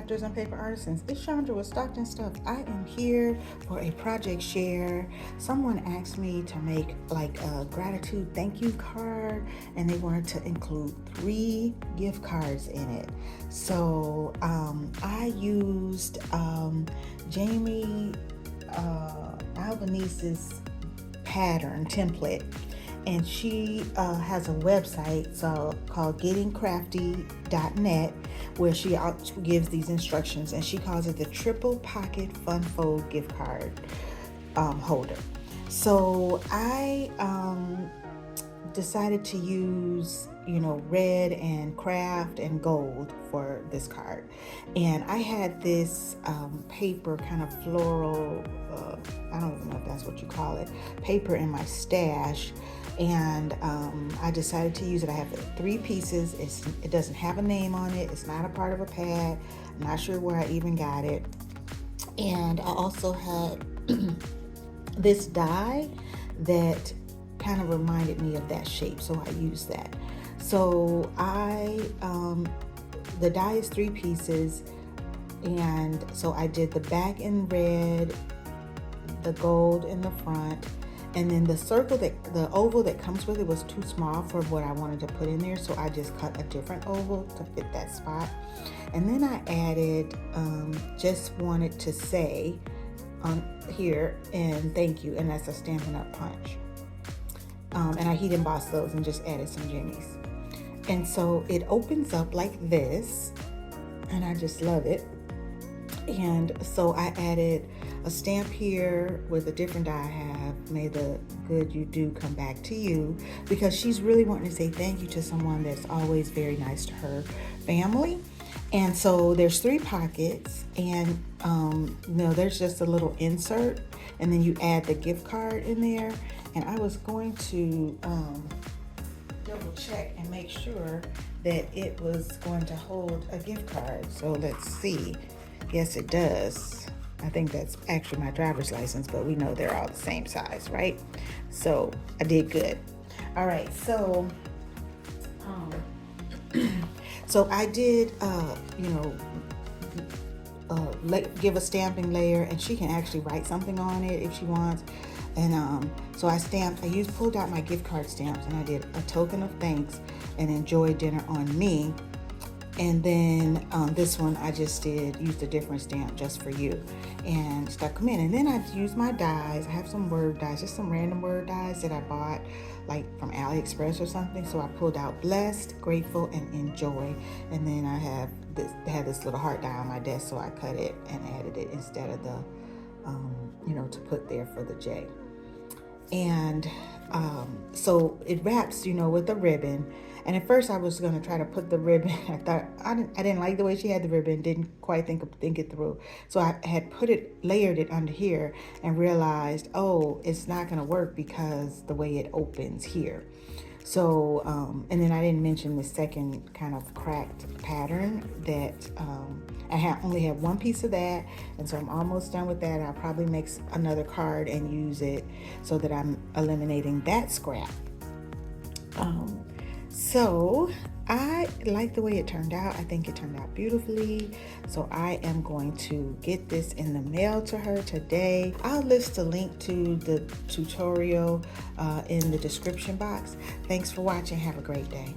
Crafters and Paper Artisans. It's Chandra with Stockton Stuff. I am here for a project share. Someone asked me to make like a gratitude thank you card, and they wanted to include 3 gift cards in it. So I used Jamie Albanese's pattern template, and she has a website called gettingcrafty.net, where she gives these instructions, and she calls it the Triple Pocket Fun Fold gift card holder. So I decided to use red and craft and gold for this card, and I had this paper, kind of floral, I don't even know if that's what you call it, paper in my stash, and I decided to use it. I have 3 pieces. It doesn't have a name on it. It's not a part of a pad. I'm not sure where I even got it. And I also had this die that kind of reminded me of that shape, so I used that. So the die is 3 pieces, and so I did the back in red, the gold in the front, and then the oval that comes with it was too small for what I wanted to put in there, so I just cut a different oval to fit that spot. And then I added, just wanted to say on here, and thank you, and that's a Stampin' Up! Punch. And I heat embossed those and just added some jimmies. And so it opens up like this, and I just love it. And so I added a stamp here with a different die I have. May the good you do come back to you, because she's really wanting to say thank you to someone that's always very nice to her family. And so there's 3 pockets, and there's just a little insert, and then you add the gift card in there. And I was going to double check and make sure that it was going to hold a gift card. So let's see. Yes, it does. I think that's actually my driver's license, but we know they're all the same size, right? So I did good. All right, so so I did give a stamping layer, and she can actually write something on it if she wants. And so I pulled out my gift card stamps, and I did a token of thanks and enjoy dinner on me. And then this one I just used a different stamp, just for you, and stuck them in. And then I used my dies. I have some word dies, just some random word dies that I bought like from AliExpress or something. So I pulled out blessed, grateful, and enjoy. And then I had this little heart die on my desk, so I cut it and added it instead of the to put there for the J. And so it wraps with a ribbon. And at first I was going to try to put the ribbon, I didn't like the way she had the ribbon, didn't quite think it through. So I had layered it under here, and realized, oh, it's not going to work because the way it opens here. So, and then I didn't mention the second kind of cracked pattern that I only have 1 piece of that. And so I'm almost done with that. I'll probably make another card and use it so that I'm eliminating that scrap. So I like the way it turned out. I think it turned out beautifully. So I am going to get this in the mail to her today. I'll list a link to the tutorial in the description box. Thanks for watching. Have a great day.